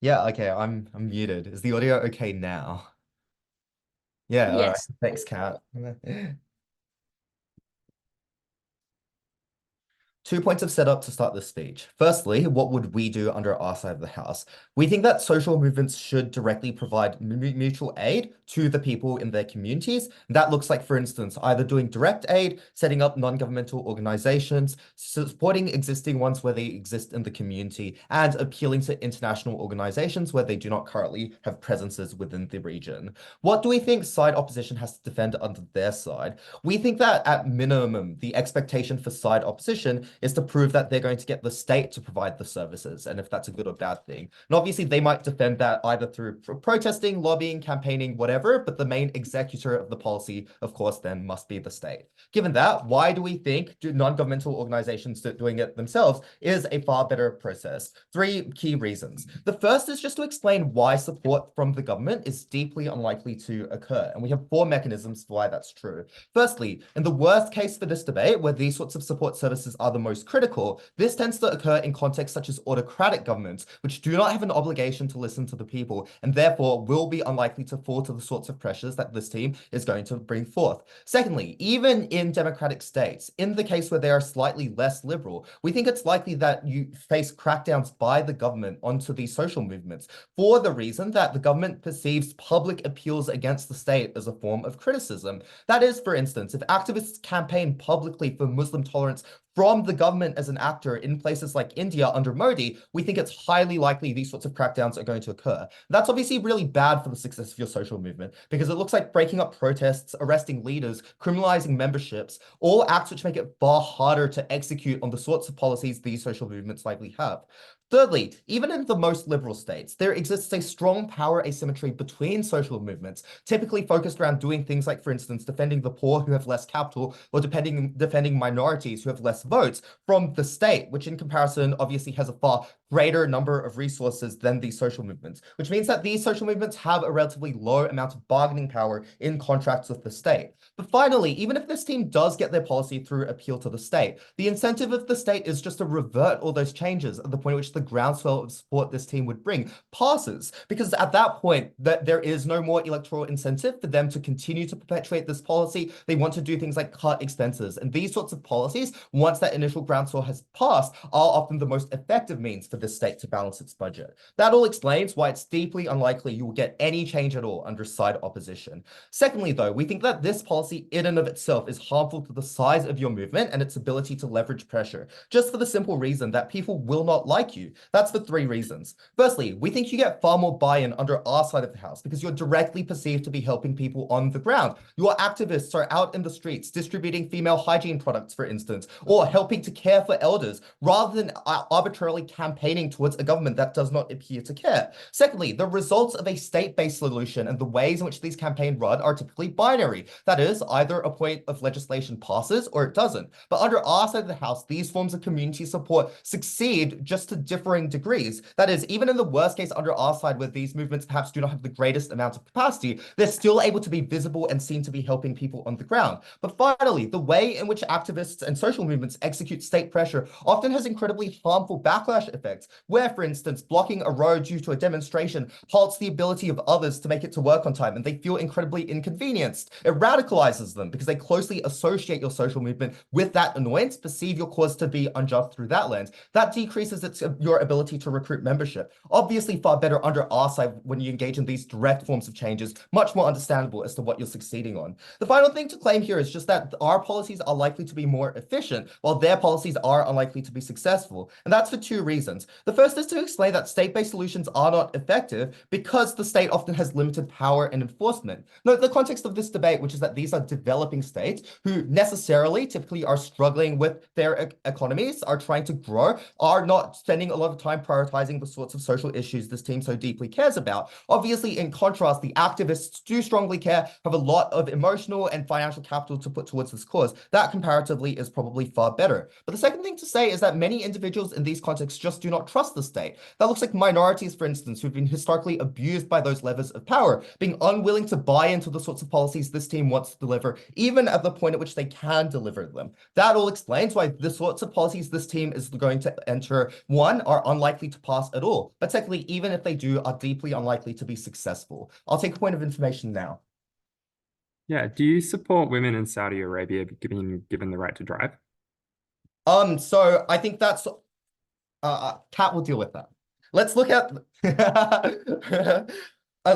Yeah, okay, I'm muted. Is the audio okay now? Yeah, all right. Yes. Thanks, Kat. 2 points of setup to start this speech. Firstly, what would we do under our side of the house? We think that social movements should directly provide mutual aid to the people in their communities. That looks like, for instance, either doing direct aid, setting up non-governmental organizations, supporting existing ones where they exist in the community, and appealing to international organizations where they do not currently have presences within the region. What do we think side opposition has to defend under their side? We think that at minimum, the expectation for side opposition is to prove that they're going to get the state to provide the services, and if that's a good or bad thing. And obviously, they might defend that either through protesting, lobbying, campaigning, whatever, but the main executor of the policy, of course, then must be the state. Given that, why do we think non-governmental organizations doing it themselves is a far better process? Three key reasons. The first is just to explain why support from the government is deeply unlikely to occur, and we have four mechanisms for why that's true. Firstly, in the worst case for this debate, where these sorts of support services are the most critical, this tends to occur in contexts such as autocratic governments, which do not have an obligation to listen to the people, and therefore will be unlikely to fall to the sorts of pressures that this team is going to bring forth. Secondly, even in democratic states, in the case where they are slightly less liberal, we think it's likely that you face crackdowns by the government onto these social movements for the reason that the government perceives public appeals against the state as a form of criticism. That is, for instance, if activists campaign publicly for Muslim tolerance from the government as an actor in places like India under Modi, we think it's highly likely these sorts of crackdowns are going to occur. That's obviously really bad for the success of your social movement because it looks like breaking up protests, arresting leaders, criminalizing memberships, all acts which make it far harder to execute on the sorts of policies these social movements likely have. Thirdly, even in the most liberal states, there exists a strong power asymmetry between social movements, typically focused around doing things like, for instance, defending the poor who have less capital or defending minorities who have less votes from the state, which in comparison obviously has a far greater number of resources than these social movements, which means that these social movements have a relatively low amount of bargaining power in contracts with the state. But finally, even if this team does get their policy through appeal to the state, the incentive of the state is just to revert all those changes at the point at which the groundswell of support this team would bring passes, because at that point there is no more electoral incentive for them to continue to perpetuate this policy. They want to do things like cut expenses, and these sorts of policies, once that initial groundswell has passed, are often the most effective means for the state to balance its budget. That all explains why it's deeply unlikely you will get any change at all under side opposition. Secondly, though, we think that this policy in and of itself is harmful to the size of your movement and its ability to leverage pressure, just for the simple reason that people will not like you. That's for three reasons. Firstly, we think you get far more buy-in under our side of the house because you're directly perceived to be helping people on the ground. Your activists are out in the streets distributing female hygiene products, for instance, or helping to care for elders rather than arbitrarily campaigning towards a government that does not appear to care. Secondly, the results of a state-based solution and the ways in which these campaigns run are typically binary. That is, either a point of legislation passes or it doesn't. But under our side of the house, these forms of community support succeed just to differing degrees. That is, even in the worst case under our side, where these movements perhaps do not have the greatest amount of capacity, they're still able to be visible and seen to be helping people on the ground. But finally, the way in which activists and social movements execute state pressure often has incredibly harmful backlash effects, where, for instance, blocking a road due to a demonstration halts the ability of others to make it to work on time, and they feel incredibly inconvenienced. It radicalizes them because they closely associate your social movement with that annoyance, perceive your cause to be unjust through that lens. That decreases your ability to recruit membership. Obviously, far better under our side when you engage in these direct forms of changes, much more understandable as to what you're succeeding on. The final thing to claim here is just that our policies are likely to be more efficient, while their policies are unlikely to be successful. And that's for two reasons. The first is to explain that state-based solutions are not effective because the state often has limited power and enforcement. Note the context of this debate, which is that these are developing states who necessarily typically are struggling with their economies, are trying to grow, are not spending a lot of time prioritizing the sorts of social issues this team so deeply cares about. Obviously, in contrast, the activists do strongly care, have a lot of emotional and financial capital to put towards this cause. That comparatively is probably far better. But the second thing to say is that many individuals in these contexts just do not trust the state. That looks like minorities, for instance, who've been historically abused by those levers of power, being unwilling to buy into the sorts of policies this team wants to deliver, even at the point at which they can deliver them. That all explains why the sorts of policies this team is going to enter, one, are unlikely to pass at all, but secondly, even if they do, are deeply unlikely to be successful. I'll take a point of information now. Yeah. Do you support women in Saudi Arabia being given the right to drive? So I think that's Kat will deal with that. Let's look at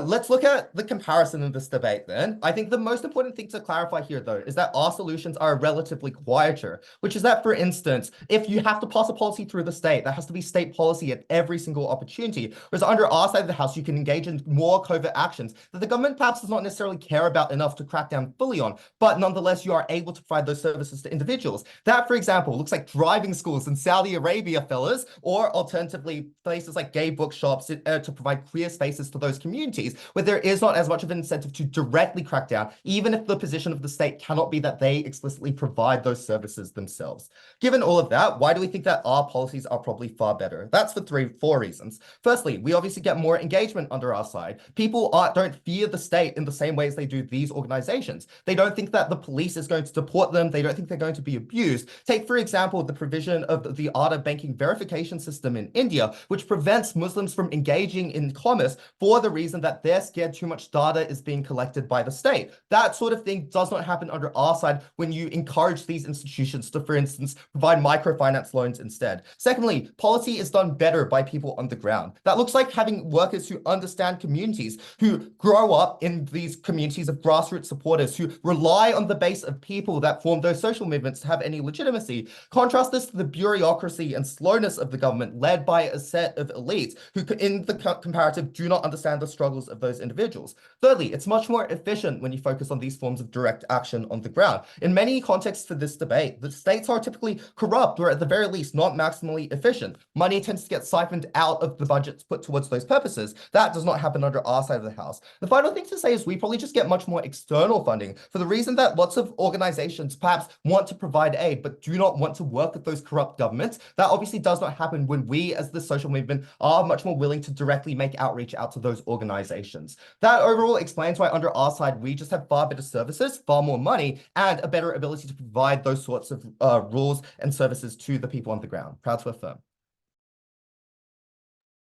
let's look at the comparison in this debate then. I think the most important thing to clarify here, though, is that our solutions are relatively quieter, which is that, for instance, if you have to pass a policy through the state, that has to be state policy at every single opportunity. Whereas under our side of the house, you can engage in more covert actions that the government perhaps does not necessarily care about enough to crack down fully on, but nonetheless, you are able to provide those services to individuals. That, for example, looks like driving schools in Saudi Arabia, fellas, or alternatively, places like gay bookshops to provide clear spaces to those communities where there is not as much of an incentive to directly crack down, even if the position of the state cannot be that they explicitly provide those services themselves. Given all of that, why do we think that our policies are probably far better? That's for four reasons. Firstly, we obviously get more engagement under our side. People don't fear the state in the same way as they do these organizations. They don't think that the police is going to deport them. They don't think they're going to be abused. Take, for example, the provision of the Aadhaar banking verification system in India, which prevents Muslims from engaging in commerce for the reason that they're scared too much data is being collected by the state. That sort of thing does not happen under our side when you encourage these institutions to, for instance, provide microfinance loans instead. Secondly, policy is done better by people on the ground. That looks like having workers who understand communities, who grow up in these communities of grassroots supporters, who rely on the base of people that form those social movements to have any legitimacy. Contrast this to the bureaucracy and slowness of the government led by a set of elites who, in the comparative, do not understand the struggles of those individuals. Thirdly, it's much more efficient when you focus on these forms of direct action on the ground. In many contexts for this debate, the states are typically corrupt or at the very least not maximally efficient. Money tends to get siphoned out of the budgets put towards those purposes. That does not happen under our side of the house. The final thing to say is we probably just get much more external funding for the reason that lots of organizations perhaps want to provide aid but do not want to work with those corrupt governments. That obviously does not happen when we as the social movement are much more willing to directly make outreach out to those organizations. That overall explains why under our side, we just have far better services, far more money, and a better ability to provide those sorts of rules and services to the people on the ground. Proud to affirm.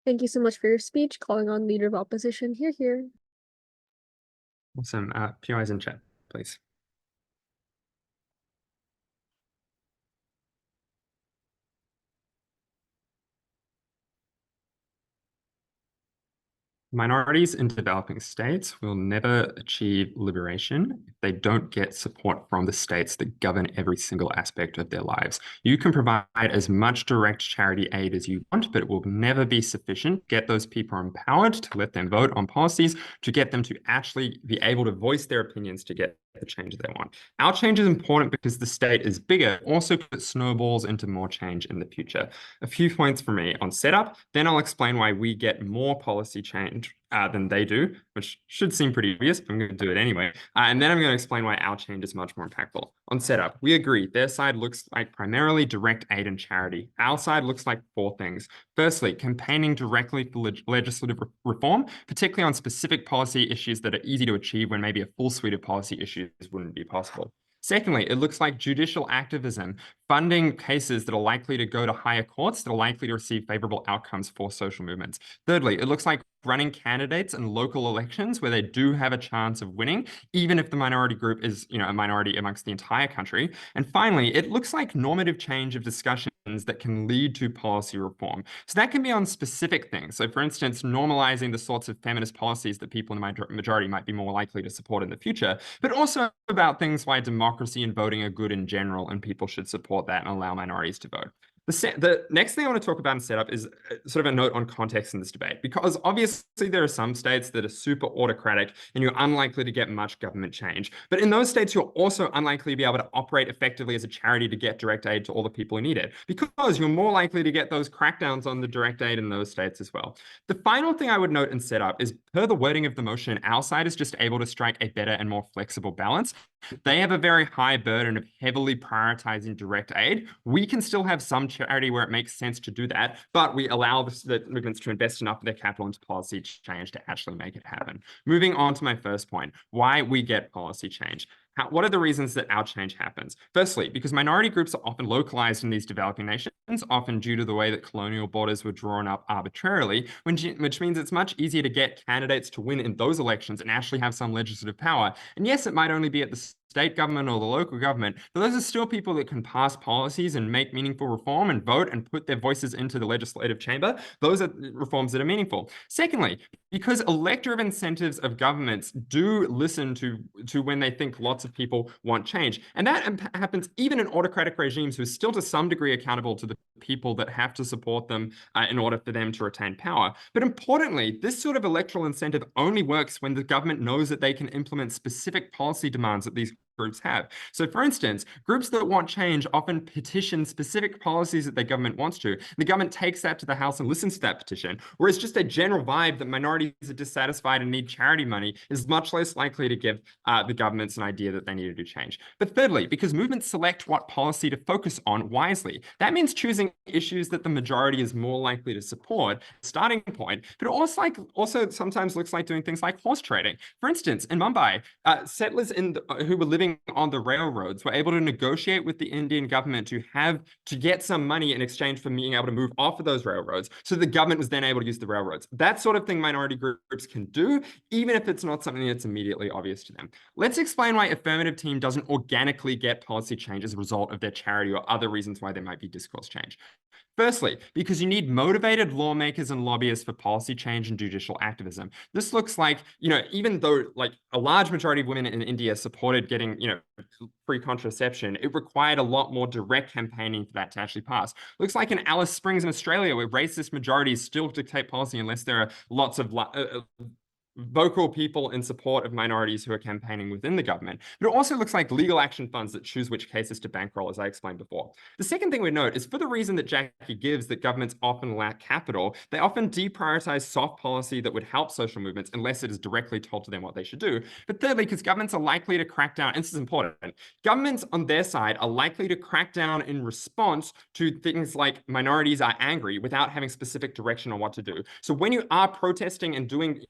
Thank you so much for your speech, calling on Leader of Opposition. Here. Awesome. PIs in chat, please. Minorities in developing states will never achieve liberation if they don't get support from the states that govern every single aspect of their lives. You can provide as much direct charity aid as you want, but it will never be sufficient to get those people empowered to let them vote on policies, to get them to actually be able to voice their opinions to get the change they want. Our change is important because the state is bigger, also because it snowballs into more change in the future. A few points for me on setup, then I'll explain why we get more policy change than they do, which should seem pretty obvious, but I'm going to do it anyway. And then I'm going to explain why our change is much more impactful. On setup, we agree their side looks like primarily direct aid and charity. Our side looks like four things. Firstly, campaigning directly for legislative reform, particularly on specific policy issues that are easy to achieve when maybe a full suite of policy issues wouldn't be possible. Secondly, it looks like judicial activism, funding cases that are likely to go to higher courts, that are likely to receive favorable outcomes for social movements. Thirdly, it looks like running candidates in local elections where they do have a chance of winning, even if the minority group is, a minority amongst the entire country. And finally, it looks like normative change of discussions that can lead to policy reform. So that can be on specific things. So for instance, normalizing the sorts of feminist policies that people in the majority might be more likely to support in the future, but also about things why democracy and voting are good in general, and people should support that and allow minorities to vote. The next thing I want to talk about in setup is sort of a note on context in this debate, because obviously there are some states that are super autocratic and you're unlikely to get much government change. But in those states, you're also unlikely to be able to operate effectively as a charity to get direct aid to all the people who need it, because you're more likely to get those crackdowns on the direct aid in those states as well. The final thing I would note in setup is, per the wording of the motion, our side is just able to strike a better and more flexible balance They have a very high burden of heavily prioritizing direct aid. We can still have some charity where it makes sense to do that, but we allow the movements to invest enough of their capital into policy change to actually make it happen. Moving on to my first point, why we get policy change. What are the reasons that our change happens? Firstly, because minority groups are often localized in these developing nations, often due to the way that colonial borders were drawn up arbitrarily, which means it's much easier to get candidates to win in those elections and actually have some legislative power. And yes, it might only be at the state government or the local government, but those are still people that can pass policies and make meaningful reform and vote and put their voices into the legislative chamber. Those are reforms that are meaningful. Secondly, because electoral incentives of governments do listen to when they think lots of people want change. And that happens even in autocratic regimes who are still to some degree accountable to the people that have to support them in order for them to retain power. But importantly, this sort of electoral incentive only works when the government knows that they can implement specific policy demands that these groups have. So for instance, groups that want change often petition specific policies that their government wants to. The government takes that to the House and listens to that petition, whereas just a general vibe that minorities are dissatisfied and need charity money is much less likely to give the governments an idea that they need to do change. But thirdly, because movements select what policy to focus on wisely, that means choosing issues that the majority is more likely to support, starting point, but also sometimes looks like doing things like horse trading. For instance, in Mumbai, settlers who were living on the railroads were able to negotiate with the Indian government to get some money in exchange for being able to move off of those railroads. So the government was then able to use the railroads. That sort of thing minority groups can do, even if it's not something that's immediately obvious to them. Let's explain why affirmative team doesn't organically get policy change as a result of their charity or other reasons why there might be discourse change. Firstly, because you need motivated lawmakers and lobbyists for policy change and judicial activism. This looks like, even though like a large majority of women in India supported getting, free contraception, it required a lot more direct campaigning for that to actually pass. Looks like in Alice Springs in Australia, where racist majorities still dictate policy unless there are lots of vocal people in support of minorities who are campaigning within the government. But it also looks like legal action funds that choose which cases to bankroll, as I explained before. The second thing we note is for the reason that Jackie gives that governments often lack capital, they often deprioritize soft policy that would help social movements unless it is directly told to them what they should do. But thirdly, because governments are likely to crack down, and this is important, governments on their side are likely to crack down in response to things like minorities are angry without having specific direction on what to do. So when you are protesting and doing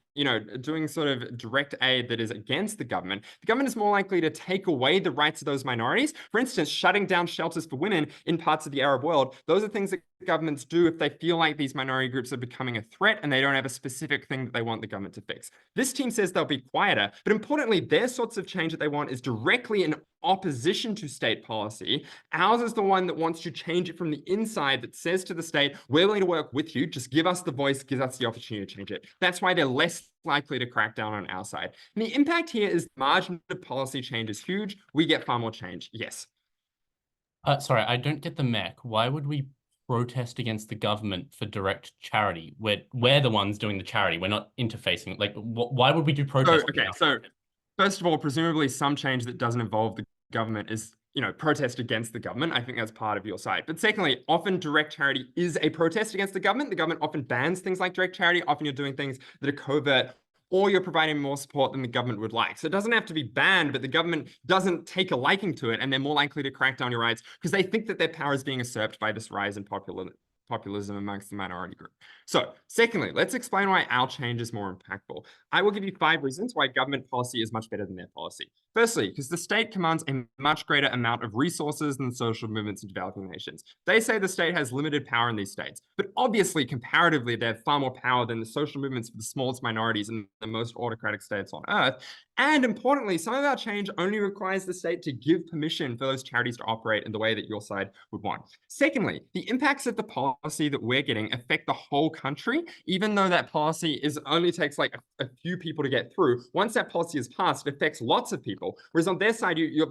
sort of direct aid that is against the government is more likely to take away the rights of those minorities. For instance, shutting down shelters for women in parts of the Arab world. Those are things that governments do if they feel like these minority groups are becoming a threat and they don't have a specific thing that they want the government to fix. This team says they'll be quieter, but importantly, their sorts of change that they want is directly in opposition to state policy. Ours is the one that wants to change it from the inside, that says to the state, we're willing to work with you, just give us the voice, give us the opportunity to change it. That's why they're less likely to crack down on our side. And the impact here is the margin of policy change is huge. We get far more change. Yes. Sorry, I don't get the mech. Why would we protest against the government for direct charity? We're the ones doing the charity. We're not interfacing. Like, why would we do protest? So first of all, presumably some change that doesn't involve the government is, protest against the government. I think that's part of your side. But secondly, often direct charity is a protest against the government. The government often bans things like direct charity. Often you're doing things that are covert, or you're providing more support than the government would like. So it doesn't have to be banned, but the government doesn't take a liking to it, and they're more likely to crack down your rights because they think that their power is being usurped by this rise in populism amongst the minority group. So secondly, let's explain why our change is more impactful. I will give you 5 reasons why government policy is much better than their policy. Firstly, because the state commands a much greater amount of resources than social movements in developing nations. They say the state has limited power in these states, but obviously, comparatively, they have far more power than the social movements of the smallest minorities in the most autocratic states on earth. And importantly, some of our change only requires the state to give permission for those charities to operate in the way that your side would want. Secondly, the impacts of the policy that we're getting affect the whole country, even though that policy only takes like a few people to get through. Once that policy is passed, it affects lots of people. Whereas on their side, your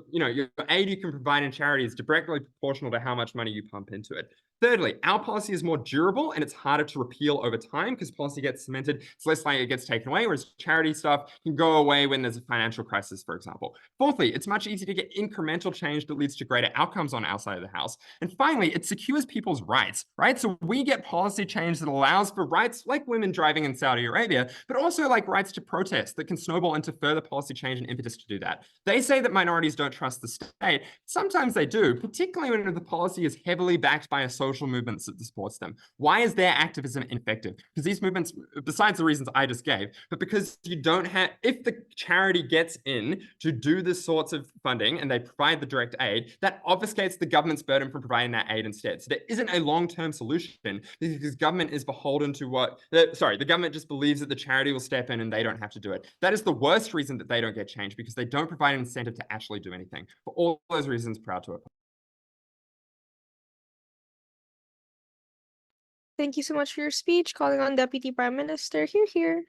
aid you can provide in charity is directly proportional to how much money you pump into it. Thirdly, our policy is more durable and it's harder to repeal over time because policy gets cemented. It's less likely it gets taken away, whereas charity stuff can go away when there's a financial crisis, for example. Fourthly, it's much easier to get incremental change that leads to greater outcomes on our side of the house. And finally, it secures people's rights, right? So we get policy change that allows for rights like women driving in Saudi Arabia, but also like rights to protest that can snowball into further policy change and impetus to do that. that. They say that minorities don't trust the state. Sometimes they do, particularly when the policy is heavily backed by a social movement that supports them. Why is their activism ineffective? Because these movements, besides the reasons I just gave, but because you don't have, if the charity gets in to do this sorts of funding and they provide the direct aid, that obfuscates the government's burden for providing that aid instead. So there isn't a long-term solution because government is beholden to the government just believes that the charity will step in and they don't have to do it. That is the worst reason that they don't get change, because they don't provide an incentive to actually do anything. For all those reasons, proud to oppose. Thank you so much for your speech. Calling on Deputy Prime Minister. Here.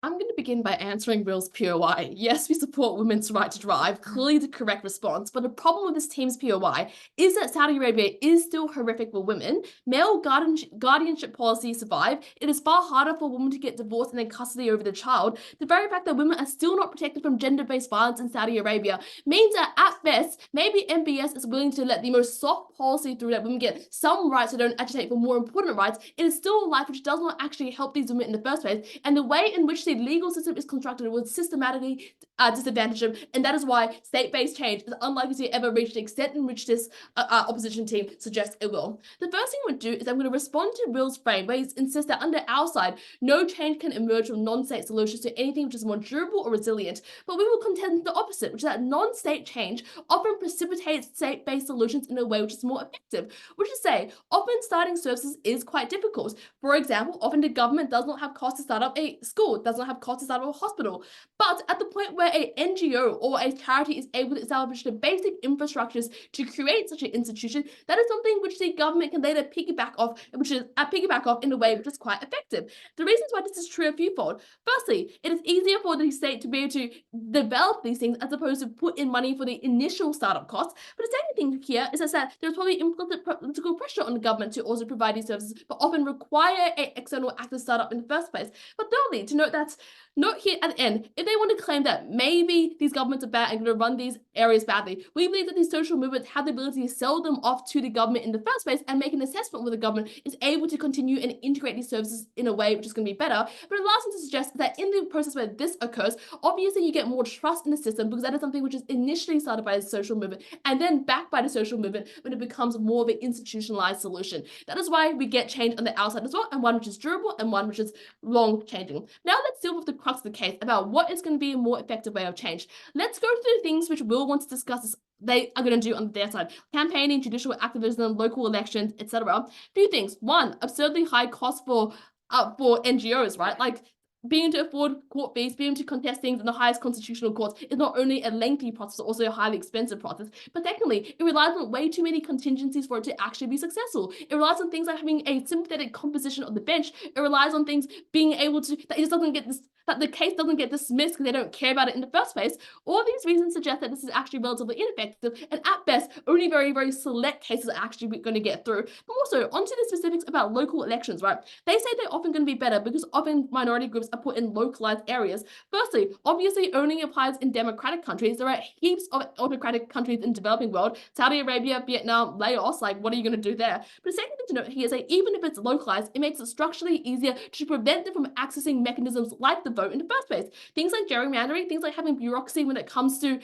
I'm going to begin by answering Will's POI. Yes, we support women's right to drive, clearly the correct response, but the problem with this team's POI is that Saudi Arabia is still horrific for women. Male guardianship policies survive. It is far harder for women to get divorced and then custody over the child. The very fact that women are still not protected from gender-based violence in Saudi Arabia means that at best, maybe MBS is willing to let the most soft policy through that women get some rights that don't agitate for more important rights. It is still a life which does not actually help these women in the first place, and the way in which the legal system is constructed will systematically disadvantage them, and that is why state-based change is unlikely to ever reach the extent in which this opposition team suggests it will. The first thing I'm going to do is I'm going to respond to Will's frame, where he insists that under our side, no change can emerge from non-state solutions to anything which is more durable or resilient, but we will contend the opposite, which is that non-state change often precipitates state-based solutions in a way which is more effective, which is to say, often starting services is quite difficult. For example, often the government does not have costs to start up a school, does not have costs to start up a hospital. But at the point where a NGO or a charity is able to establish the basic infrastructures to create such an institution, that is something which the government can later piggyback off in a way which is quite effective. The reasons why this is true are fewfold. Firstly, it is easier for the state to be able to develop these things as opposed to put in money for the initial startup costs. But the second thing here is that there's probably implicit political pressure on the government to also provide these services, but often require an external actor startup in the first place. But thirdly, to note here at the end, if they want to claim that maybe these governments are bad and going to run these areas badly, we believe that these social movements have the ability to sell them off to the government in the first place and make an assessment where the government is able to continue and integrate these services in a way which is going to be better. But the last thing to suggest is that in the process where this occurs, obviously you get more trust in the system, because that is something which is initially started by the social movement and then backed by the social movement when it becomes more of an institutionalized solution. That is why we get change on the outside as well, and one which is durable and one which is long changing. Now let's deal with the crux of the case about what is going to be a more effective way of change. Let's go through the things which Will wants to discuss they are going to do on their side: campaigning, judicial activism, local elections, etc. Few things. One, absurdly high cost for NGOs, right? Like, being able to afford court fees, being able to contest things in the highest constitutional courts is not only a lengthy process, but also a highly expensive process. But secondly, it relies on way too many contingencies for it to actually be successful. It relies on things like having a sympathetic composition of the bench. It relies on things being able to, that it just doesn't get this, that the case doesn't get dismissed because they don't care about it in the first place. All these reasons suggest that this is actually relatively ineffective, and at best, only very, very select cases are actually going to get through. But also, onto the specifics about local elections, right? They say they're often going to be better because often minority groups are put in localized areas. Firstly, obviously only applies in democratic countries. There are heaps of autocratic countries in the developing world: Saudi Arabia, Vietnam, Laos. Like, what are you going to do there? But the second thing to note here is that even if it's localized, it makes it structurally easier to prevent them from accessing mechanisms like the vote in the first place. Things like gerrymandering, things like having bureaucracy when it comes to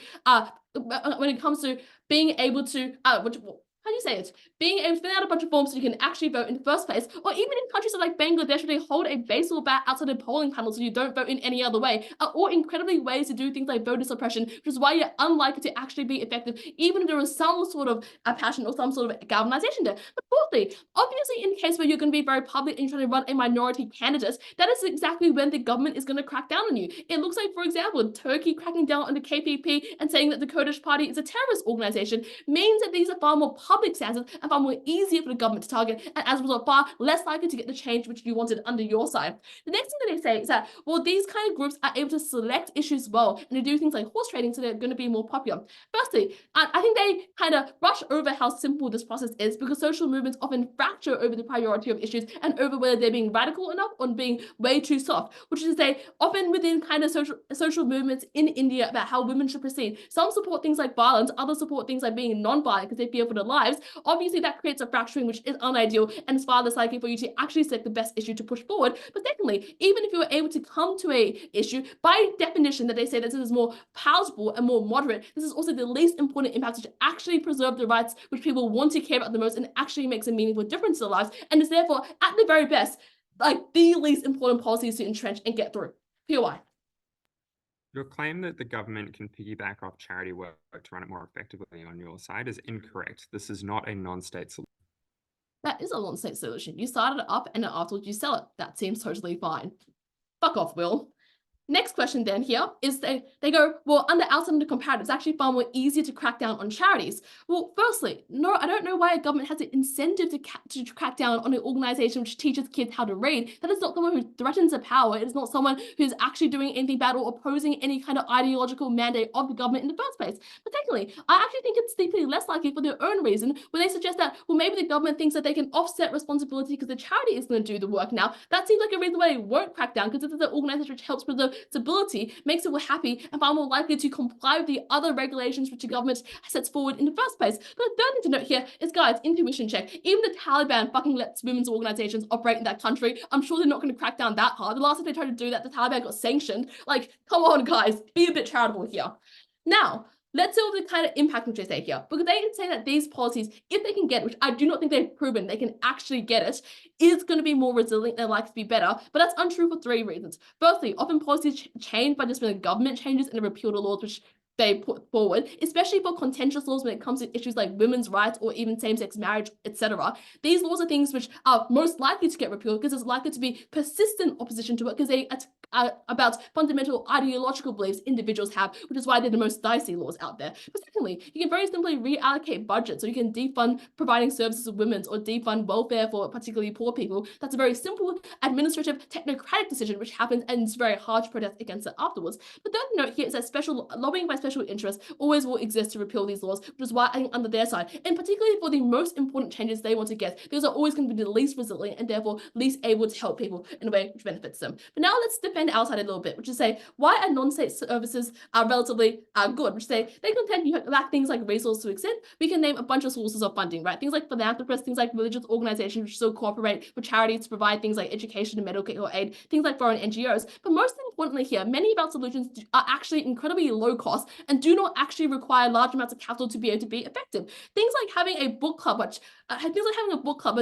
being able to how do you say it, being able to fill out a bunch of forms so you can actually vote in the first place, or even in countries like Bangladesh where they hold a baseball bat outside the polling panel so you don't vote in any other way, are all incredibly ways to do things like voter suppression, which is why you're unlikely to actually be effective, even if there is some sort of a passion or some sort of galvanization there. But fourthly, obviously in case where you're going to be very public and you're trying to run a minority candidate, that is exactly when the government is going to crack down on you. It looks like, for example, Turkey cracking down on the KPP and saying that the Kurdish party is a terrorist organization means that these are far more public stances and far more easier for the government to target, and as a result, far less likely to get the change which you wanted under your side. The next thing that they say is that, well, these kind of groups are able to select issues well, and they do things like horse trading, so they're going to be more popular. Firstly, I think they kind of rush over how simple this process is, because social movements often fracture over the priority of issues and over whether they're being radical enough or being way too soft, which is to say, often within kind of social movements in India about how women should proceed, some support things like violence, others support things like being non-violent because they fear for their lives. Obviously, that creates a fracturing which is unideal and is far less likely for you to actually select the best issue to push forward. But secondly, even if you were able to come to a issue, by definition that they say that this is more palatable and more moderate, this is also the least important impact which actually preserve the rights which people want to care about the most and actually makes a meaningful difference to their lives, and is therefore, at the very best, like the least important policies to entrench and get through. POI. Your claim that the government can piggyback off charity work to run it more effectively on your side is incorrect. This is not a non-state solution. That is a non-state solution. You started it up and then afterwards you sell it. That seems totally fine. Fuck off, Will. Next question then here is they go, well, under outside of the comparative, it's actually far more easier to crack down on charities. Well, firstly, no, I don't know why a government has an incentive to crack down on an organization which teaches kids how to read. That is not someone who threatens a power. It is not someone who's actually doing anything bad or opposing any kind of ideological mandate of the government in the first place. But secondly, I actually think it's deeply less likely for their own reason, where they suggest that, well, maybe the government thinks that they can offset responsibility because the charity is going to do the work now. That seems like a reason why they won't crack down, because this is an organization which helps preserve stability, makes it happy and far more likely to comply with the other regulations which the government sets forward in the first place. But the third thing to note here is, guys, intuition check. Even the Taliban fucking lets women's organizations operate in that country. I'm sure they're not going to crack down that hard. The last time they tried to do that, the Taliban got sanctioned. Like, come on, guys, be a bit charitable here. Now, let's see the kind of impact which they say here, because they say that these policies, if they can get, which I do not think they've proven they can actually get it, is going to be more resilient, they're likely to be better, but that's untrue for three reasons. Firstly, often policies change by just when the government changes and they repeal the laws which they put forward, especially for contentious laws when it comes to issues like women's rights or even same-sex marriage, etc. These laws are things which are most likely to get repealed because there's likely to be persistent opposition to it, because they are about fundamental ideological beliefs individuals have, which is why they're the most dicey laws out there. But secondly, you can very simply reallocate budget, so you can defund providing services to women or defund welfare for particularly poor people. That's a very simple administrative technocratic decision which happens, and it's very hard to protest against it afterwards. But the other note here is that lobbying by special interests always will exist to repeal these laws, which is why I think under their side, and particularly for the most important changes they want to get, these are always going to be the least resilient and therefore least able to help people in a way which benefits them. But now let's defend our side a little bit, which is say why are non-state services relatively good, which say they contend you lack things like resources to exist. We can name a bunch of sources of funding, right? Things like philanthropists, things like religious organizations which still cooperate with charities to provide things like education and medical aid, things like foreign NGOs. But most importantly here, many of our solutions are actually incredibly low cost and do not actually require large amounts of capital to be able to be effective. Things like having a book club, which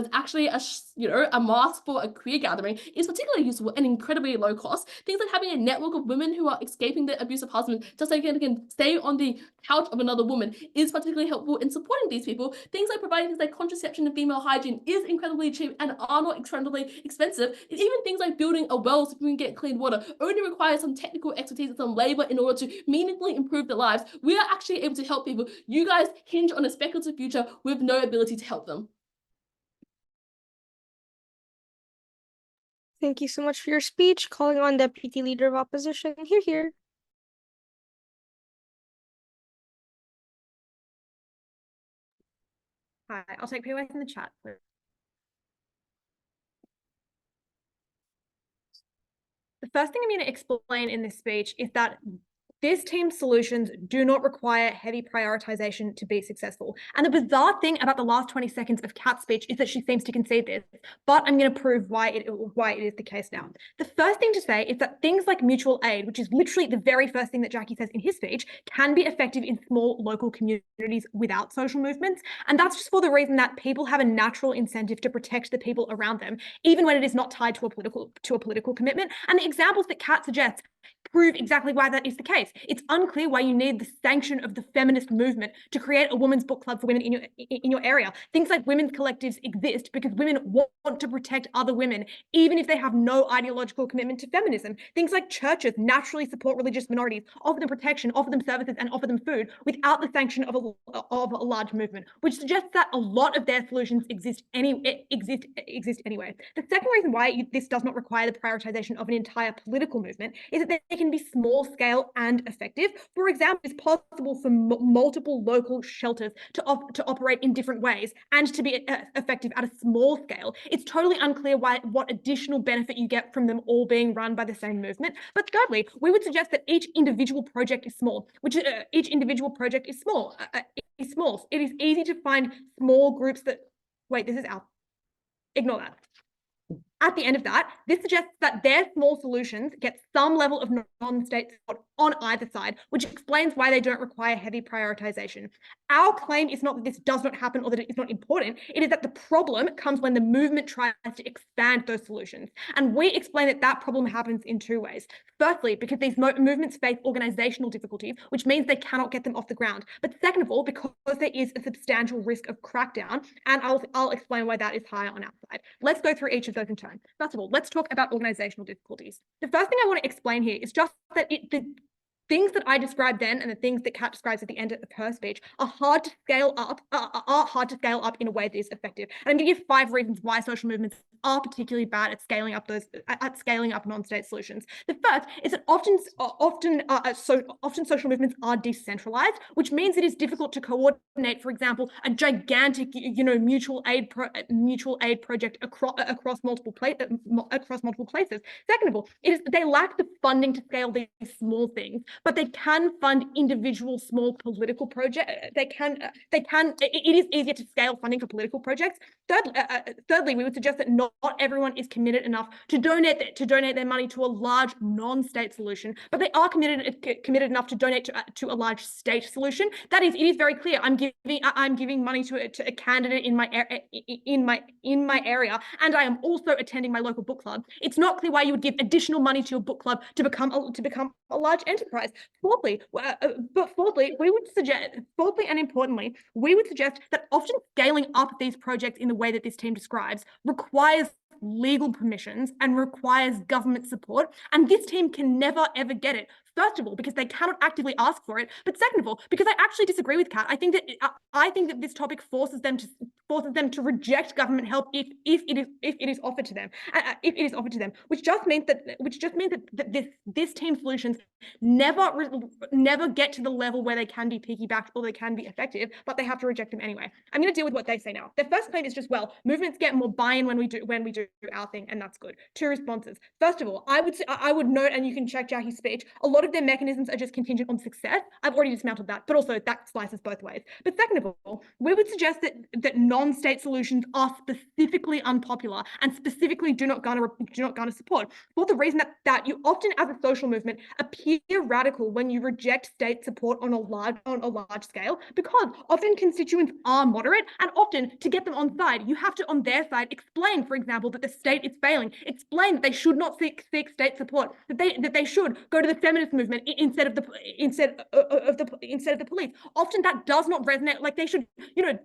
is actually a mask for a queer gathering, is particularly useful and incredibly low cost. Things like having a network of women who are escaping their abusive husband just so they can stay on the couch of another woman is particularly helpful in supporting these people. Things like providing things like contraception and female hygiene is incredibly cheap and are not incredibly expensive. And even things like building a well so we can get clean water only requires some technical expertise and some labor in order to meaningfully improve their lives. We are actually able to help people. You guys hinge on a speculative future with no ability to help them. Thank you so much for your speech. Calling on Deputy Leader of Opposition. Here. Hi, I'll take POI in the chat, please. The first thing I'm going to explain in this speech is that this team's solutions do not require heavy prioritization to be successful. And the bizarre thing about the last 20 seconds of Kat's speech is that she seems to concede this, but I'm going to prove why it is the case now. The first thing to say is that things like mutual aid, which is literally the very first thing that Jackie says in his speech, can be effective in small local communities without social movements. And that's just for the reason that people have a natural incentive to protect the people around them, even when it is not tied to a political commitment. And the examples that Kat suggests prove exactly why that is the case. It's unclear why you need the sanction of the feminist movement to create a women's book club for women in your area. Things like women's collectives exist because women want to protect other women, even if they have no ideological commitment to feminism. Things like churches naturally support religious minorities, offer them protection, offer them services, and offer them food without the sanction of a large movement, which suggests that a lot of their solutions exist anyway. The second reason why this does not require the prioritization of an entire political movement is that they can be small scale and effective. For example, it's possible for multiple local shelters to operate in different ways and to be effective at a small scale. It's totally unclear what additional benefit you get from them all being run by the same movement. But thirdly, we would suggest that each individual project is small, each individual project is small. It is easy to find small groups that, wait, this is out. Ignore that. At the end of that, this suggests that their small solutions get some level of non-state support on either side, which explains why they don't require heavy prioritization. Our claim is not that this does not happen or that it is not important. It is that the problem comes when the movement tries to expand those solutions. And we explain that that problem happens in two ways. Firstly, because these movements face organizational difficulties, which means they cannot get them off the ground. But second of all, because there is a substantial risk of crackdown, and I'll explain why that is higher on our side. Let's go through each of those in turn. First of all, let's talk about organizational difficulties. The first thing I want to explain here is just that the things that I described then and the things that Kat describes at the end of her speech are hard to scale up in a way that is effective. And I'm going to give 5 reasons why social movements are particularly bad at scaling up non-state solutions. The first is that often social movements are decentralized, which means it is difficult to coordinate, for example, a gigantic, mutual aid project across multiple places. Second of all, they lack the funding to scale these small things, but they can fund individual small political projects. It is easier to scale funding for political projects. Thirdly, we would suggest that not everyone is committed enough to donate their money to a large non-state solution, but they are committed enough to donate to a large state solution. That is, it is very clear. I'm giving money to a candidate in my area, and I am also attending my local book club. It's not clear why you would give additional money to your book club to become a large enterprise. Fourthly, and importantly, we would suggest that often scaling up these projects in the way that this team describes requires legal permissions and requires government support, and this team can never ever get it. First of all, because they cannot actively ask for it, but second of all, because I actually disagree with Kat. I think that this topic forces them to reject government help if it is offered to them. Which just means that this team's solutions never get to the level where they can be piggybacked or they can be effective, but they have to reject them anyway. I'm going to deal with what they say now. Their first claim is just, well, movements get more buy-in when we do our thing, and that's good. 2 responses. First of all, I would note, and you can check Jackie's speech, a lot of their mechanisms are just contingent on success. I've already dismantled that, but also that slices both ways. But second of all, we would suggest that non-state solutions are specifically unpopular and specifically do not garner support for the reason that you often, as a social movement, appear radical when you reject state support on a large scale, because often constituents are moderate, and often to get them on side, you have to, on their side, explain, for example, that the state is failing, explain that they should not seek state support, that they should go to the feminist movement instead of the police. Often that does not resonate. Like, they should,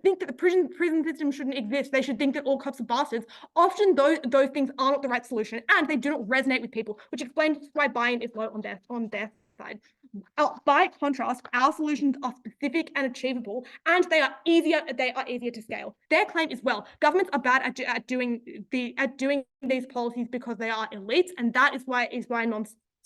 think that the prison system shouldn't exist. They should think that all cops are bastards. Often those things are not the right solution, and they do not resonate with people, which explains why buy-in is low on their side. By contrast, our solutions are specific and achievable, and they are easier to scale. Their claim is, well, governments are bad at doing these policies because they are elites, and that is why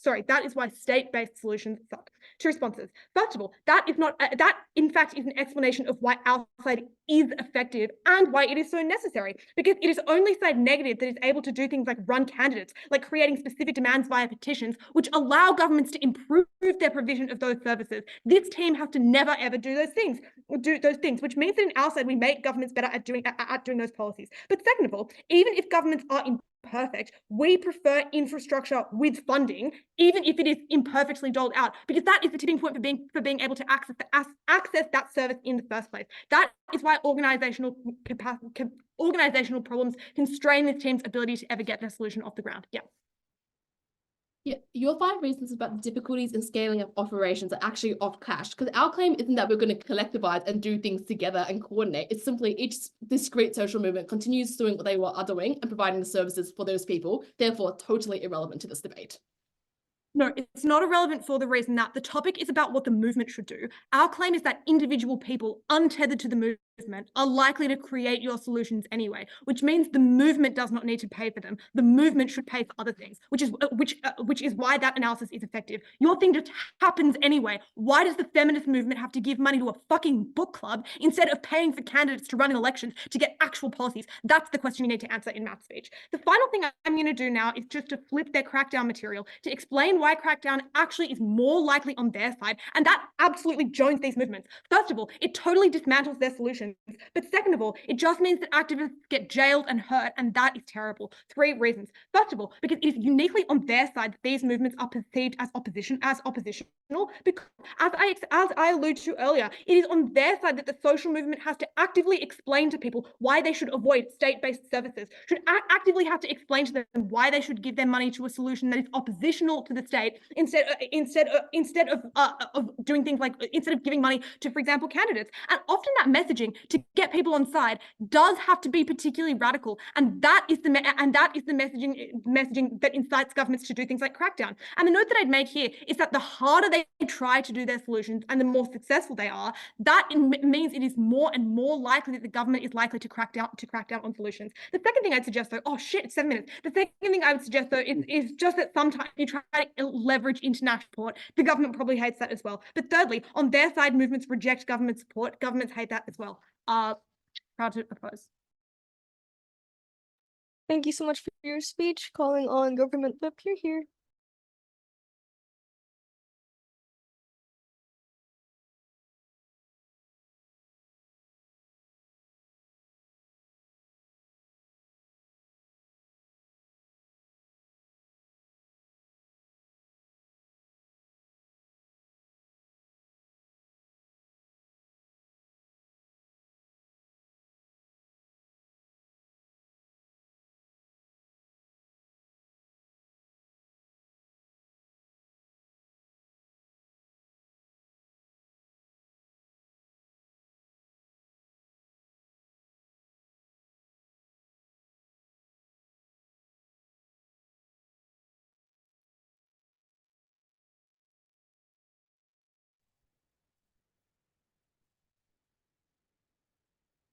That is why state-based solutions suck. Two responses. First of all, that is not that in fact is an explanation of why our side is effective and why it is so necessary, because it is only side negative that is able to do things like run candidates, like creating specific demands via petitions, which allow governments to improve their provision of those services. This team has to never ever do those things, which means that in our side we make governments better at doing those policies. But second of all, even if governments are imperfect, we prefer infrastructure with funding, even if it is imperfectly doled out, because that is the tipping point for being able to access that service in the first place. That is why organizational problems constrain this team's ability to ever get their solution off the ground. Yeah, your 5 reasons about the difficulties in scaling up operations are actually off clash, because our claim isn't that we're going to collectivize and do things together and coordinate. It's simply each discrete social movement continues doing what they are doing and providing the services for those people, therefore totally irrelevant to this debate. No, it's not irrelevant for the reason that the topic is about what the movement should do. Our claim is that individual people untethered to the movement are likely to create your solutions anyway, which means the movement does not need to pay for them. The movement should pay for other things, which is why that analysis is effective. Your thing just happens anyway. Why does the feminist movement have to give money to a fucking book club instead of paying for candidates to run in elections to get actual policies? That's the question you need to answer in Matt's speech. The final thing I'm going to do now is just to flip their crackdown material to explain why crackdown actually is more likely on their side, and that absolutely joins these movements. First of all, it totally dismantles their solutions. But second of all, it just means that activists get jailed and hurt, and that is terrible. 3 reasons. First of all, because it is uniquely on their side that these movements are perceived as oppositional, because as I alluded to earlier, it is on their side that the social movement has to actively explain to people why they should avoid state-based services, should actively have to explain to them why they should give their money to a solution that is oppositional to the state, instead of doing things like, instead of giving money to, for example, candidates. And often that messaging to get people on side does have to be particularly radical, and that is the messaging that incites governments to do things like crackdown. And the note that I'd make here is that the harder they try to do their solutions and the more successful they are, that means it is more and more likely that the government is likely to crack down on solutions. The second thing I'd suggest, though, oh shit, it's 7 minutes. The second thing I would suggest, though, is just that sometimes you try to leverage international support. The government probably hates that as well. But thirdly, on their side, movements reject government support. Governments hate that as well. Proud to oppose. Thank you so much for your speech. Calling on government whip here.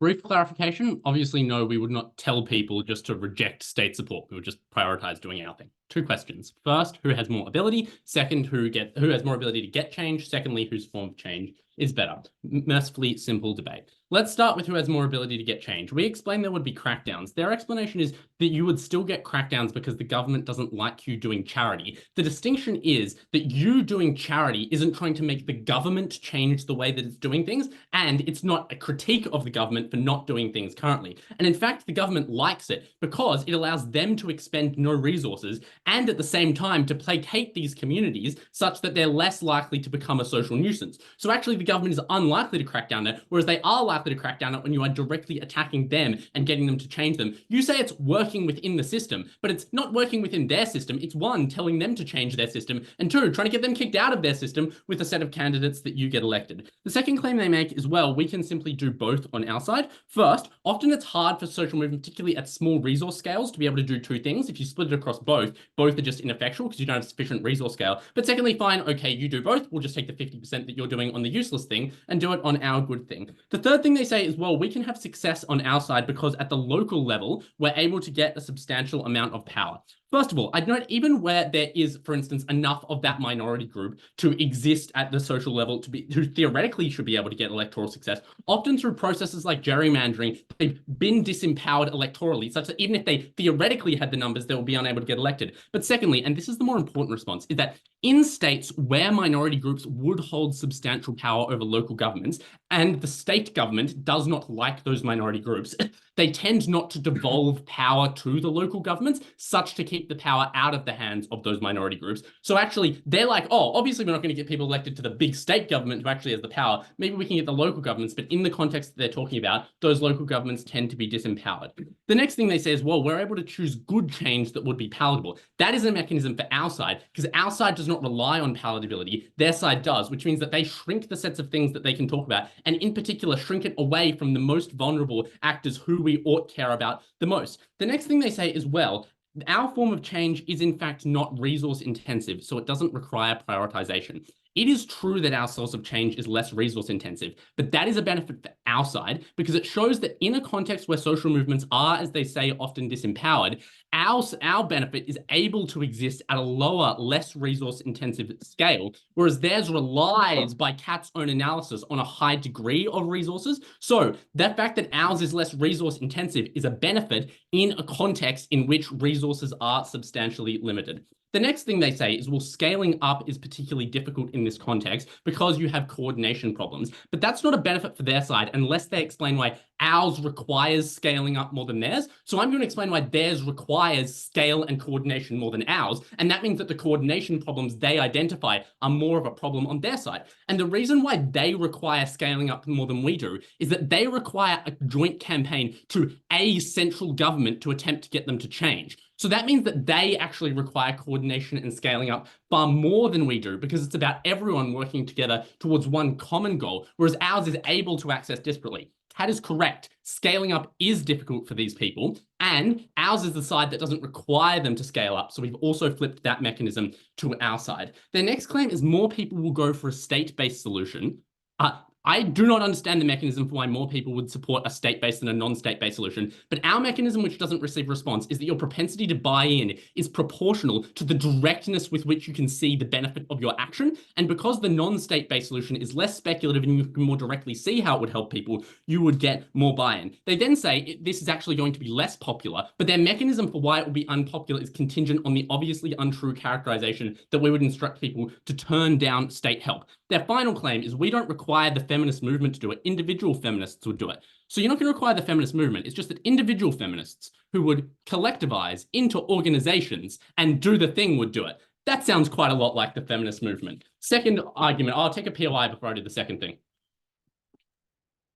Brief clarification, obviously, no, we would not tell people just to reject state support. We would just prioritize doing our thing. 2 questions. First, who has more ability? Second, who has more ability to get change? Secondly, whose form of change is better? Mercifully simple debate. Let's start with who has more ability to get change. We explained there would be crackdowns. Their explanation is that you would still get crackdowns because the government doesn't like you doing charity. The distinction is that you doing charity isn't trying to make the government change the way that it's doing things, and it's not a critique of the government for not doing things currently. And in fact, the government likes it because it allows them to expend no resources and at the same time to placate these communities such that they're less likely to become a social nuisance. So actually the government is unlikely to crack down there, whereas they are likely to crack down it when you are directly attacking them and getting them to change them. You say it's working within the system, but it's not working within their system. It's 1, telling them to change their system, and 2, trying to get them kicked out of their system with a set of candidates that you get elected. The second claim they make is, well, we can simply do both on our side. First, often it's hard for social movement, particularly at small resource scales, to be able to do 2 things. If you split it across both are just ineffectual because you don't have sufficient resource scale. But secondly, fine, okay, you do both. We'll just take the 50% that you're doing on the useless thing and do it on our good thing. The third thing they say is, well, we can have success on our side because at the local level, we're able to get a substantial amount of power. First of all, I'd note even where there is, for instance, enough of that minority group to exist at the social level who theoretically should be able to get electoral success, often through processes like gerrymandering, they've been disempowered electorally, such that even if they theoretically had the numbers, they will be unable to get elected. But secondly, and this is the more important response, is that in states where minority groups would hold substantial power over local governments, and the state government does not like those minority groups, they tend not to devolve power to the local governments, such to keep the power out of the hands of those minority groups. So actually, they're like, oh, obviously we're not going to get people elected to the big state government who actually has the power. Maybe we can get the local governments, but in the context that they're talking about, those local governments tend to be disempowered. The next thing they say is, well, we're able to choose good change that would be palatable. That is a mechanism for our side, because our side does not rely on palatability. Their side does, which means that they shrink the sets of things that they can talk about, and in particular, shrink it away from the most vulnerable actors who we ought care about the most. The next thing they say is, well, our form of change is in fact not resource intensive, so it doesn't require prioritization. It is true that our source of change is less resource intensive, but that is a benefit for our side because it shows that in a context where social movements are, as they say, often disempowered, our benefit is able to exist at a lower, less resource intensive scale, whereas theirs relies, by Kat's own analysis, on a high degree of resources. So that fact that ours is less resource intensive is a benefit in a context in which resources are substantially limited. The next thing they say is, well, scaling up is particularly difficult in this context because you have coordination problems, but that's not a benefit for their side unless they explain why ours requires scaling up more than theirs. So I'm going to explain why theirs requires scale and coordination more than ours, and that means that the coordination problems they identify are more of a problem on their side. And the reason why they require scaling up more than we do is that they require a joint campaign to a central government to attempt to get them to change. So that means that they actually require coordination and scaling up far more than we do because it's about everyone working together towards one common goal, whereas ours is able to access disparately. Kat is correct. Scaling up is difficult for these people, and ours is the side that doesn't require them to scale up. So we've also flipped that mechanism to our side. Their next claim is more people will go for a state-based solution. I do not understand the mechanism for why more people would support a state-based than a non-state-based solution, but our mechanism, which doesn't receive response, is that your propensity to buy in is proportional to the directness with which you can see the benefit of your action. And because the non-state-based solution is less speculative and you can more directly see how it would help people, you would get more buy-in. They then say this is actually going to be less popular, but their mechanism for why it will be unpopular is contingent on the obviously untrue characterization that we would instruct people to turn down state help. Their final claim is we don't require the feminist movement to do it. Individual feminists would do it. So you're not going to require the feminist movement. It's just that individual feminists who would collectivize into organizations and do the thing would do it. That sounds quite a lot like the feminist movement. Second argument, I'll take a POI before I do the second thing.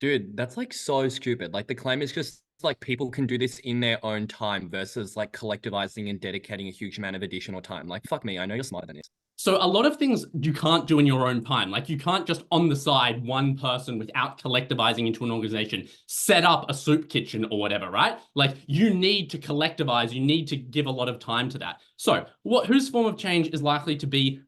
Dude, that's like so stupid. Like the claim is just like people can do this in their own time versus like collectivizing and dedicating a huge amount of additional time. Like, fuck me, I know you're smarter than this. So a lot of things you can't do in your own time. Like you can't just on the side, one person without collectivizing into an organization, set up a soup kitchen or whatever, right? Like you need to collectivize, you need to give a lot of time to that. So whose form of change is likely to be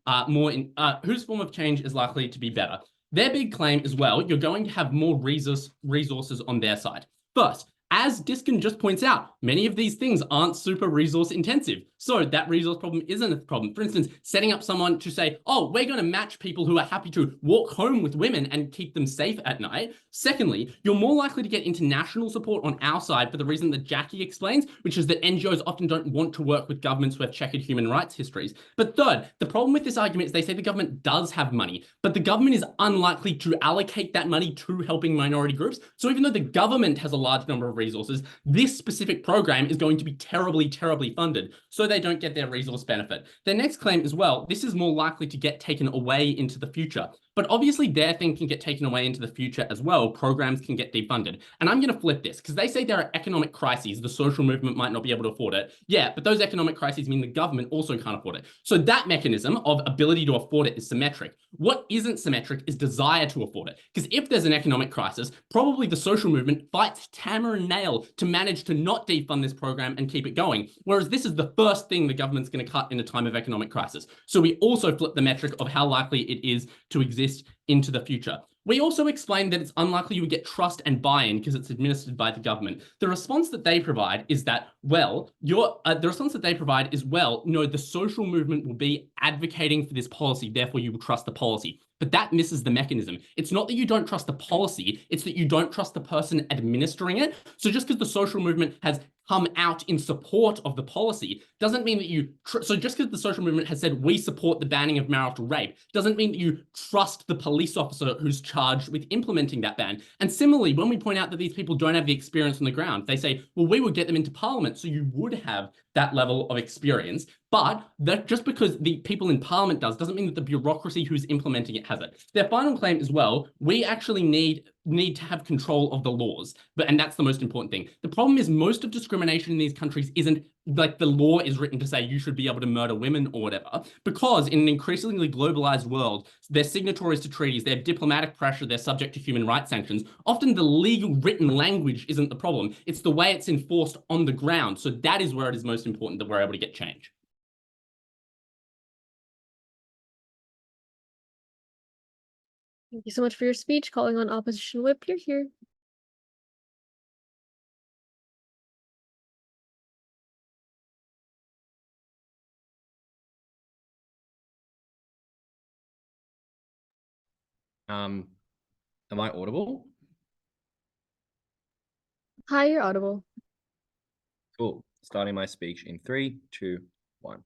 whose form of change is likely to be better? Their big claim as well, you're going to have more resources on their side. First, as Diskin just points out, many of these things aren't super resource intensive. So that resource problem isn't a problem. For instance, setting up someone to say, oh, we're going to match people who are happy to walk home with women and keep them safe at night. Secondly, you're more likely to get international support on our side for the reason that Jackie explains, which is that NGOs often don't want to work with governments who have checkered human rights histories. But third, the problem with this argument is they say the government does have money, but the government is unlikely to allocate that money to helping minority groups. So even though the government has a large number of resources, this specific program is going to be terribly, terribly funded, so they don't get their resource benefit. Their next claim as well, this is more likely to get taken away into the future. But obviously their thing can get taken away into the future as well. Programs can get defunded. And I'm going to flip this because they say there are economic crises. The social movement might not be able to afford it. Yeah, but those economic crises mean the government also can't afford it. So that mechanism of ability to afford it is symmetric. What isn't symmetric is desire to afford it. Because if there's an economic crisis, probably the social movement fights hammer and nail to manage to not defund this program and keep it going. Whereas this is the first thing the government's going to cut in a time of economic crisis. So we also flip the metric of how likely it is to exist into the future. We also explained that it's unlikely you would get trust and buy-in because it's administered by the government. The response that they provide is that, well, the social movement will be advocating for this policy, therefore you will trust the policy. But that misses the mechanism. It's not that you don't trust the policy, it's that you don't trust the person administering it. So just because the social movement has come out in support of the policy doesn't mean that so just because the social movement has said we support the banning of marital rape doesn't mean that you trust the police officer who's charged with implementing that ban. And similarly, when we point out that these people don't have the experience on the ground, they say, well, we would get them into parliament, so you would have that level of experience. But that just because the people in parliament doesn't mean that the bureaucracy who's implementing it has it. Their final claim is, well, we actually need to have control of the laws, and that's the most important thing. The problem is most of discrimination in these countries isn't like the law is written to say you should be able to murder women or whatever, because in an increasingly globalized world, they're signatories to treaties, they have diplomatic pressure, they're subject to human rights sanctions. Often the legal written language isn't the problem, it's the way it's enforced on the ground. So that is where it is most important that we're able to get change. Thank you so much for your speech. Calling on opposition whip, you're here. Am I audible? Hi, you're audible. Cool. Starting my speech in 3, 2, 1.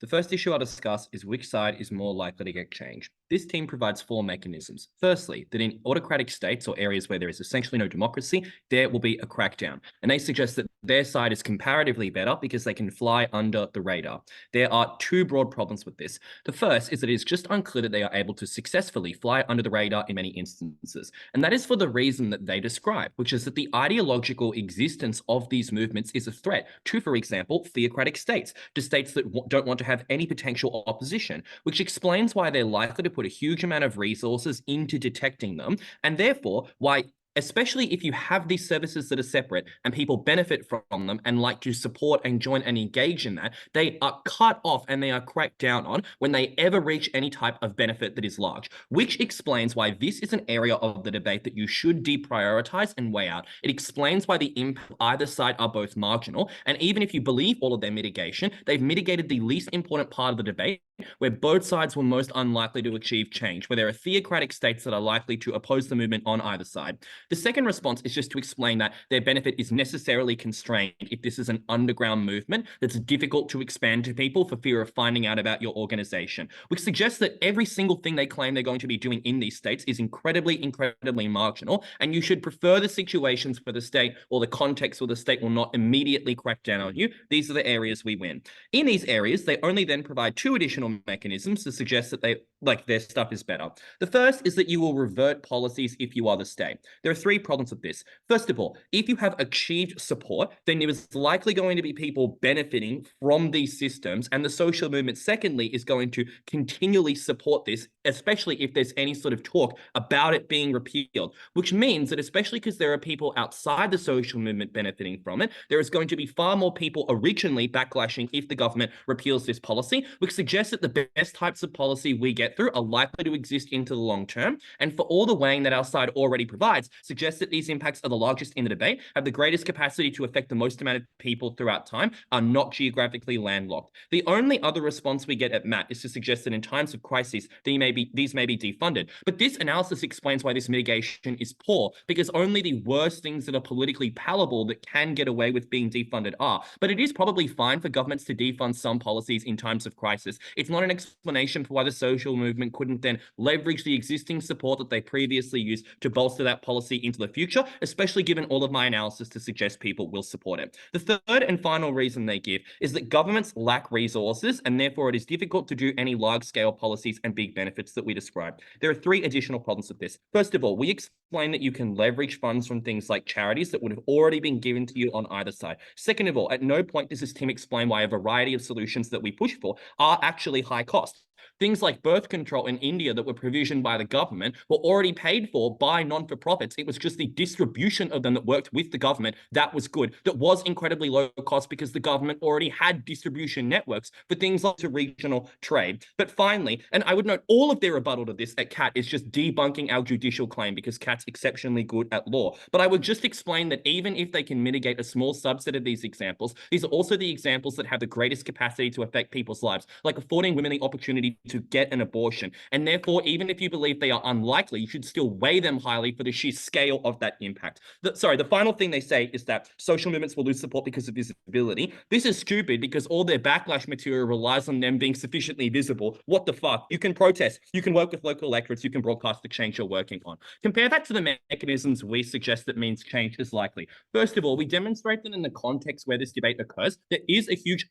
The first issue I'll discuss is which side is more likely to get change. This team provides 4 mechanisms. Firstly, that in autocratic states or areas where there is essentially no democracy, there will be a crackdown. And they suggest that their side is comparatively better because they can fly under the radar. There are 2 broad problems with this. The first is that it is just unclear that they are able to successfully fly under the radar in many instances. And that is for the reason that they describe, which is that the ideological existence of these movements is a threat to, for example, theocratic states, to states that don't want to have any potential opposition, which explains why they're likely to put a huge amount of resources into detecting them, and therefore why, especially if you have these services that are separate and people benefit from them and like to support and join and engage in that, they are cut off and they are cracked down on when they ever reach any type of benefit that is large, which explains why this is an area of the debate that you should deprioritize and weigh out. It explains why the impact of either side are both marginal, and even if you believe all of their mitigation, they've mitigated the least important part of the debate, where both sides were most unlikely to achieve change, where there are theocratic states that are likely to oppose the movement on either side. The second response is just to explain that their benefit is necessarily constrained if this is an underground movement that's difficult to expand to people for fear of finding out about your organization, which suggests that every single thing they claim they're going to be doing in these states is incredibly, incredibly marginal, and you should prefer the situations where the state or the context where the state will not immediately crack down on you. These are the areas we win. In these areas, they only then provide 2 additional mechanisms to suggest that their stuff is better. The first is that you will revert policies if you are the state. There are 3 problems with this. First of all, if you have achieved support, then there is likely going to be people benefiting from these systems, and the social movement, secondly, is going to continually support this, especially if there's any sort of talk about it being repealed, which means that especially because there are people outside the social movement benefiting from it, there is going to be far more people originally backlashing if the government repeals this policy, which suggests that the best types of policy we get through are likely to exist into the long term. And for all the weighing that our side already provides, suggests that these impacts are the largest in the debate, have the greatest capacity to affect the most amount of people throughout time, are not geographically landlocked. The only other response we get at MAT is to suggest that in times of crisis, these may be defunded. But this analysis explains why this mitigation is poor, because only the worst things that are politically palatable that can get away with being defunded are. But it is probably fine for governments to defund some policies in times of crisis. It's not an explanation for why the social movement couldn't then leverage the existing support that they previously used to bolster that policy into the future, especially given all of my analysis to suggest people will support it. The third and final reason they give is that governments lack resources, and therefore it is difficult to do any large-scale policies and big benefits that we described. There are 3 additional problems with this. First of all, we explain that you can leverage funds from things like charities that would have already been given to you on either side. Second of all, at no point does this team explain why a variety of solutions that we push for are actually high cost. Things like birth control in India that were provisioned by the government were already paid for by non-for-profits. It was just the distribution of them that worked with the government that was good, that was incredibly low cost because the government already had distribution networks for things like regional trade. But finally, and I would note all of their rebuttal to this at CAT is just debunking our judicial claim because CAT's exceptionally good at law. But I would just explain that even if they can mitigate a small subset of these examples, these are also the examples that have the greatest capacity to affect people's lives, like affording women the opportunity to get an abortion. And therefore, even if you believe they are unlikely, you should still weigh them highly for the sheer scale of that impact. The final thing they say is that social movements will lose support because of visibility. This is stupid because all their backlash material relies on them being sufficiently visible. What the fuck? You can protest, you can work with local electorates, you can broadcast the change you're working on. Compare that to the mechanisms we suggest that means change is likely. First of all, we demonstrate that in the context where this debate occurs, there is a huge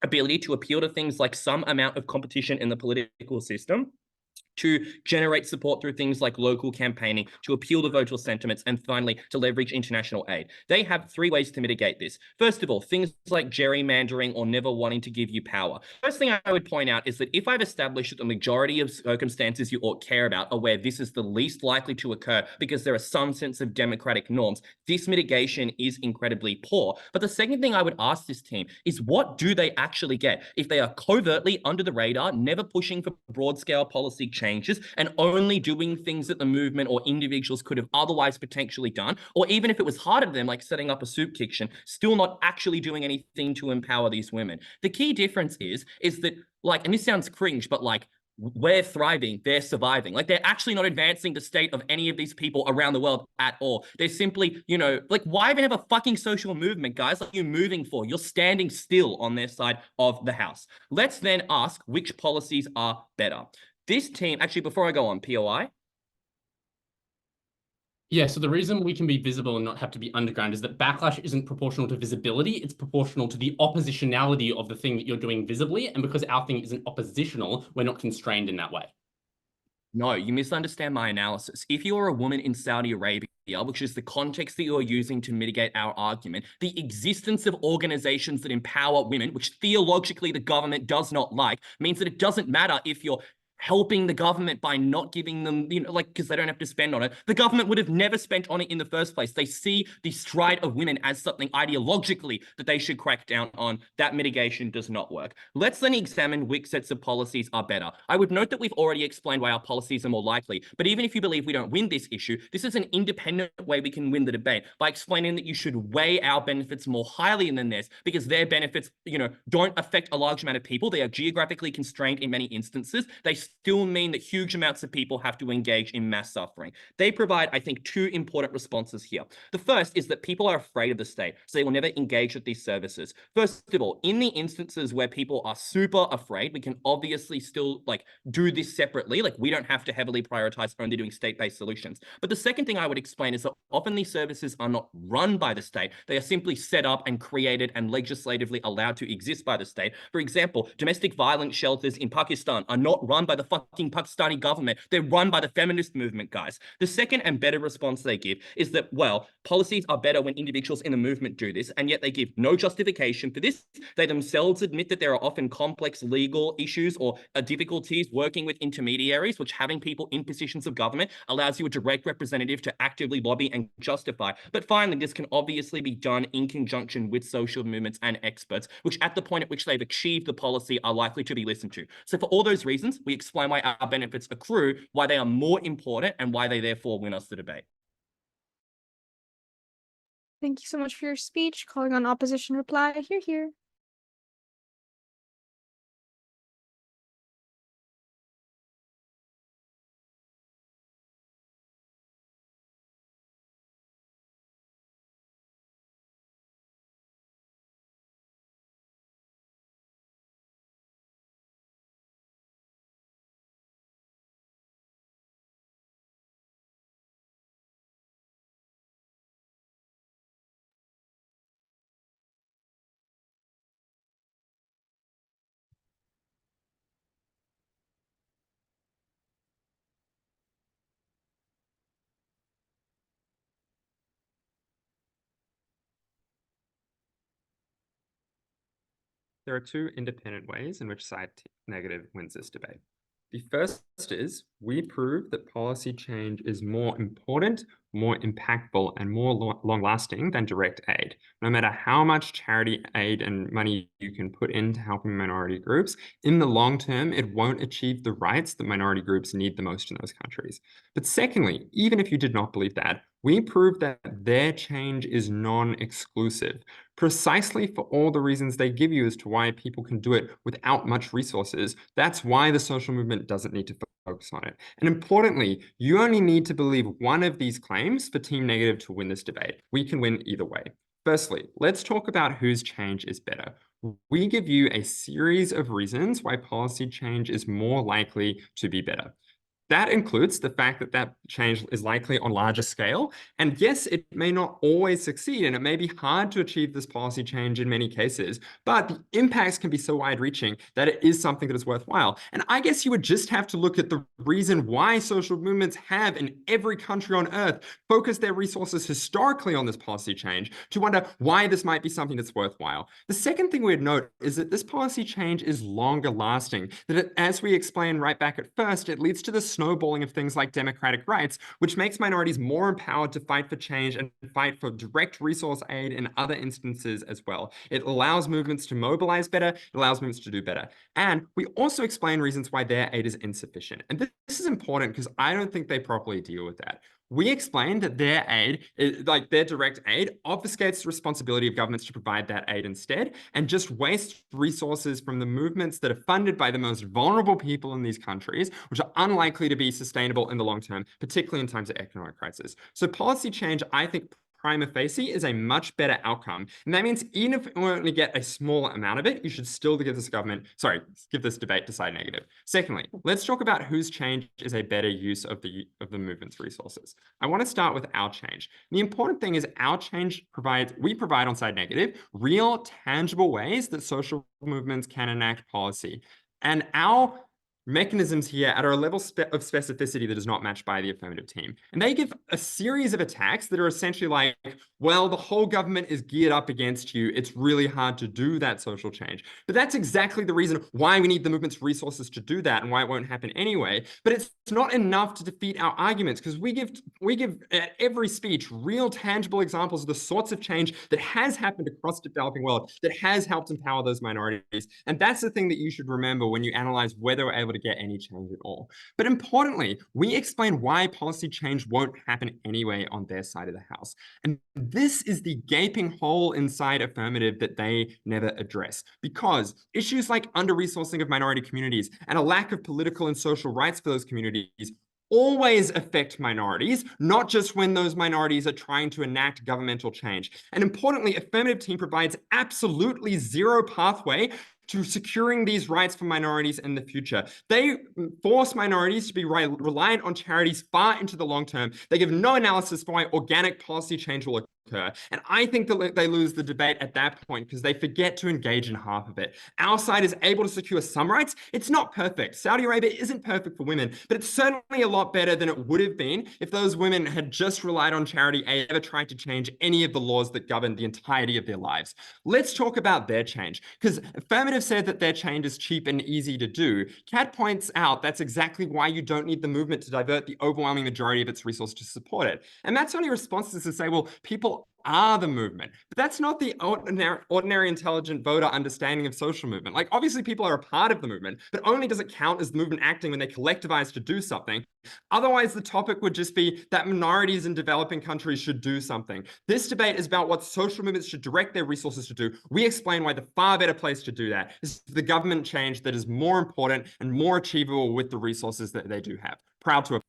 ability to appeal to things like some amount of competition in the political system, to generate support through things like local campaigning, to appeal to voter sentiments, and finally, to leverage international aid. They have 3 ways to mitigate this. First of all, things like gerrymandering or never wanting to give you power. First thing I would point out is that if I've established that the majority of circumstances you ought care about are where this is the least likely to occur because there are some sense of democratic norms, this mitigation is incredibly poor. But the second thing I would ask this team is what do they actually get if they are covertly under the radar, never pushing for broad-scale policy changes and only doing things that the movement or individuals could have otherwise potentially done, or even if it was harder to them, like setting up a soup kitchen, still not actually doing anything to empower these women. The key difference is that, like, and this sounds cringe, but like, we're thriving, they're surviving. Like, they're actually not advancing the state of any of these people around the world at all. They're simply, like, why even have a fucking social movement, guys? Like, you're moving for, you're standing still on their side of the house. Let's then ask which policies are better. This team, actually, before I go on, POI. Yeah, so the reason we can be visible and not have to be underground is that backlash isn't proportional to visibility, it's proportional to the oppositionality of the thing that you're doing visibly. And because our thing isn't oppositional, we're not constrained in that way. No, you misunderstand my analysis. If you're a woman in Saudi Arabia, which is the context that you're using to mitigate our argument, the existence of organizations that empower women, which theologically the government does not like, means that it doesn't matter if you're helping the government by not giving them, because they don't have to spend on it. The government would have never spent on it in the first place. They see the stride of women as something ideologically that they should crack down on. That mitigation does not work. Let's then examine which sets of policies are better. I would note that we've already explained why our policies are more likely, but even if you believe we don't win this issue, this is an independent way we can win the debate by explaining that you should weigh our benefits more highly than theirs because their benefits, don't affect a large amount of people. They are geographically constrained in many instances. They still mean that huge amounts of people have to engage in mass suffering. They provide, I think, 2 important responses here. The first is that people are afraid of the state, so they will never engage with these services. First of all, in the instances where people are super afraid, we can obviously still do this separately. Like, we don't have to heavily prioritize only doing state-based solutions. But the second thing I would explain is that often these services are not run by the state. They are simply set up and created and legislatively allowed to exist by the state. For example, domestic violence shelters in Pakistan are not run by the fucking Pakistani government. They're run by the feminist movement, guys. The second and better response they give is that, well, policies are better when individuals in the movement do this, and yet they give no justification for this. They themselves admit that there are often complex legal issues or difficulties working with intermediaries, which having people in positions of government allows you a direct representative to actively lobby and justify. But finally, this can obviously be done in conjunction with social movements and experts, which at the point at which they've achieved the policy are likely to be listened to. So for all those reasons, we explain why our benefits accrue, why they are more important, and why they therefore win us the debate. Thank you so much for your speech. Calling on opposition reply. Here. There are 2 independent ways in which side negative wins this debate. The first is we prove that policy change is more important, more impactful, and more long-lasting than direct aid. No matter how much charity aid and money you can put into helping minority groups, in the long term, it won't achieve the rights that minority groups need the most in those countries. But secondly, even if you did not believe that, we prove that their change is non-exclusive, precisely for all the reasons they give you as to why people can do it without much resources. That's why the social movement doesn't need to focus on it. And importantly, you only need to believe one of these claims for Team Negative to win this debate. We can win either way. Firstly, let's talk about whose change is better. We give you a series of reasons why policy change is more likely to be better. That includes the fact that that change is likely on a larger scale. And yes, it may not always succeed, and it may be hard to achieve this policy change in many cases, but the impacts can be so wide-reaching that it is something that is worthwhile. And I guess you would just have to look at the reason why social movements have in every country on earth focused their resources historically on this policy change to wonder why this might be something that's worthwhile. The second thing we'd note is that this policy change is longer lasting, that it, as we explained right back at first, it leads to the snowballing of things like democratic rights, which makes minorities more empowered to fight for change and fight for direct resource aid in other instances as well. It allows movements to mobilize better, it allows movements to do better. And we also explain reasons why their aid is insufficient. And this is important because I don't think they properly deal with that. We explained that their aid, like their direct aid, obfuscates the responsibility of governments to provide that aid instead, and just wastes resources from the movements that are funded by the most vulnerable people in these countries, which are unlikely to be sustainable in the long term, particularly in times of economic crisis. So policy change, I think, prima facie is a much better outcome. And that means even if we only get a small amount of it, you should still give this debate decide negative. Secondly, let's talk about whose change is a better use of the movement's resources. I want to start with our change. The important thing is our change we provide on side negative real tangible ways that social movements can enact policy. And our mechanisms here at a level of specificity that is not matched by the affirmative team. And they give a series of attacks that are essentially like, well, the whole government is geared up against you. It's really hard to do that social change. But that's exactly the reason why we need the movement's resources to do that and why it won't happen anyway. But it's not enough to defeat our arguments because we give at every speech real tangible examples of the sorts of change that has happened across the developing world that has helped empower those minorities. And that's the thing that you should remember when you analyze whether we're able to get any change at all. But importantly, we explain why policy change won't happen anyway on their side of the house. And this is the gaping hole inside affirmative that they never address, because issues like under-resourcing of minority communities and a lack of political and social rights for those communities always affect minorities, not just when those minorities are trying to enact governmental change. And importantly, affirmative team provides absolutely zero pathway to securing these rights for minorities in the future. They force minorities to be reliant on charities far into the long term. They give no analysis for why organic policy change will occur. And I think that they lose the debate at that point because they forget to engage in half of it. Our side is able to secure some rights. It's not perfect. Saudi Arabia isn't perfect for women, but it's certainly a lot better than it would have been if those women had just relied on charity aid, ever tried to change any of the laws that govern the entirety of their lives. Let's talk about their change, because affirmative said that their change is cheap and easy to do. Kat points out that's exactly why you don't need the movement to divert the overwhelming majority of its resources to support it. And Matt's only response is to say, well, people are the movement. But that's not the ordinary intelligent voter understanding of social movement. Like, obviously people are a part of the movement, but only does it count as the movement acting when they collectivize to do something. Otherwise, the topic would just be that minorities in developing countries should do something. This debate is about what social movements should direct their resources to do. We explain why the far better place to do that is the government change that is more important and more achievable with the resources that they do have. Proud to have.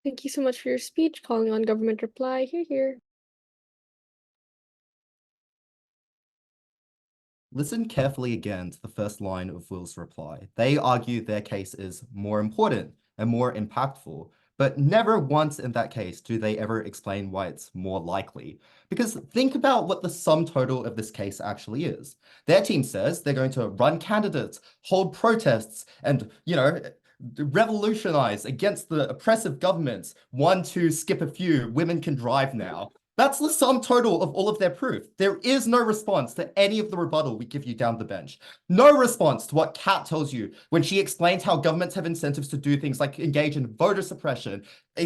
Thank you so much for your speech. Calling on government reply. Here. Listen carefully again to the first line of Will's reply. They argue their case is more important and more impactful, but never once in that case do they ever explain why it's more likely. Because think about what the sum total of this case actually is. Their team says they're going to run candidates, hold protests, and, revolutionize against the oppressive governments. 1, 2, skip a few, women can drive now. That's the sum total of all of their proof. There is no response to any of the rebuttal we give you down the bench. No response to what Kat tells you when she explains how governments have incentives to do things like engage in voter suppression,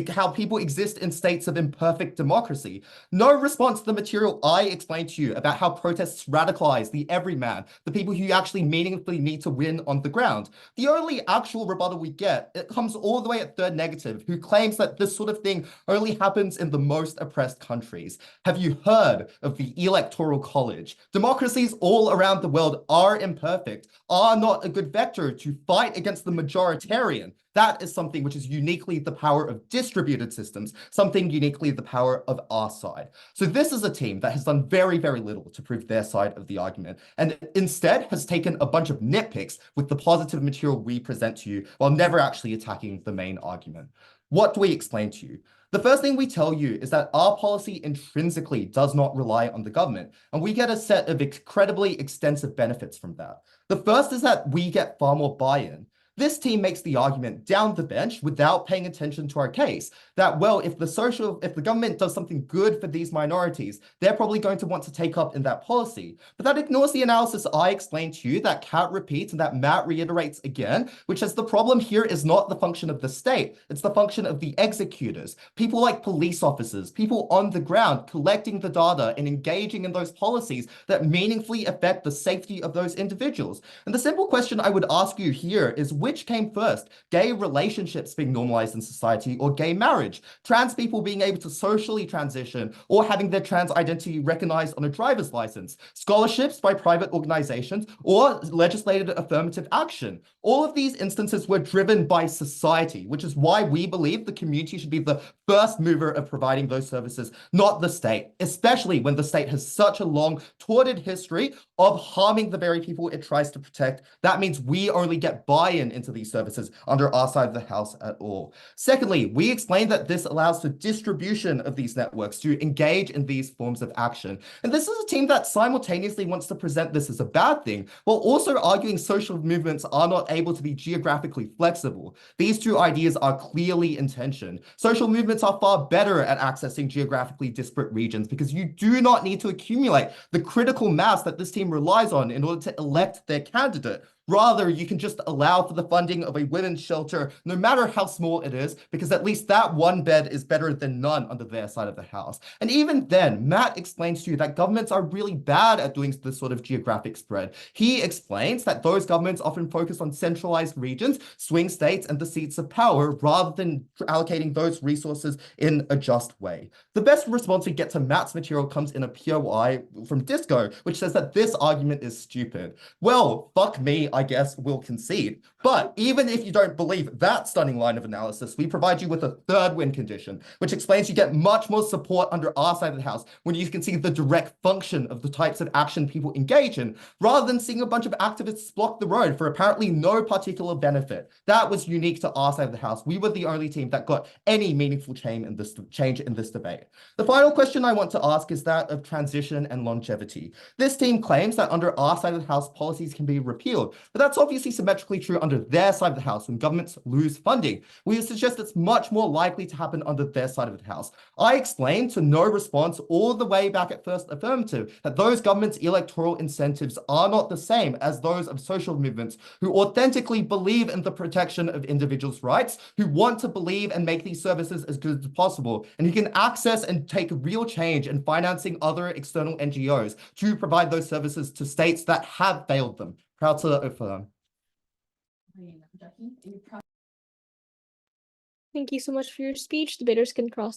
how people exist in states of imperfect democracy. No response to the material I explained to you about how protests radicalize the everyman, the people who you actually meaningfully need to win on the ground. The only actual rebuttal we get, it comes all the way at third negative, who claims that this sort of thing only happens in the most oppressed countries. Have you heard of the Electoral College? Democracies all around the world are imperfect, are not a good vector to fight against the majoritarian. That is something which is uniquely the power of distributed systems, something uniquely the power of our side. So this is a team that has done very, very little to prove their side of the argument, and instead has taken a bunch of nitpicks with the positive material we present to you while never actually attacking the main argument. What do we explain to you? The first thing we tell you is that our policy intrinsically does not rely on the government, and we get a set of incredibly extensive benefits from that. The first is that we get far more buy-in. This team makes the argument down the bench without paying attention to our case that, well, if the government does something good for these minorities, they're probably going to want to take up in that policy. But that ignores the analysis I explained to you, that Kat repeats and that Matt reiterates again, which is the problem here is not the function of the state, it's the function of the executors, people like police officers, people on the ground collecting the data and engaging in those policies that meaningfully affect the safety of those individuals. And the simple question I would ask you here is, which came first? Gay relationships being normalized in society, or gay marriage? Trans people being able to socially transition, or having their trans identity recognized on a driver's license? Scholarships by private organizations, or legislated affirmative action? All of these instances were driven by society, which is why we believe the community should be the first mover of providing those services, not the state, especially when the state has such a long, tortured history of harming the very people it tries to protect. That means we only get buy-in into these services under our side of the house at all. Secondly, we explained that this allows for distribution of these networks to engage in these forms of action. And this is a team that simultaneously wants to present this as a bad thing, while also arguing social movements are not able to be geographically flexible. These two ideas are clearly in tension. Social movements are far better at accessing geographically disparate regions because you do not need to accumulate the critical mass that this team relies on in order to elect their candidate. Rather, you can just allow for the funding of a women's shelter, no matter how small it is, because at least that one bed is better than none under their side of the house. And even then, Matt explains to you that governments are really bad at doing this sort of geographic spread. He explains that those governments often focus on centralized regions, swing states, and the seats of power, rather than allocating those resources in a just way. The best response we get to Matt's material comes in a POI from Disco, which says that this argument is stupid. Well, fuck me, I guess we'll concede. But even if you don't believe that stunning line of analysis, we provide you with a third win condition, which explains you get much more support under our side of the house when you can see the direct function of the types of action people engage in, rather than seeing a bunch of activists block the road for apparently no particular benefit. That was unique to our side of the house. We were the only team that got any meaningful change in this debate. The final question I want to ask is that of transition and longevity. This team claims that under our side of the house, policies can be repealed, but that's obviously symmetrically true under their side of the house when governments lose funding. We suggest it's much more likely to happen under their side of the house. I explained to no response all the way back at First Affirmative that those governments' electoral incentives are not the same as those of social movements who authentically believe in the protection of individuals' rights, who want to believe and make these services as good as possible, and who can access and take real change in financing other external NGOs to provide those services to states that have failed them. Proud to affirm. Thank you so much for your speech. Debaters can cross that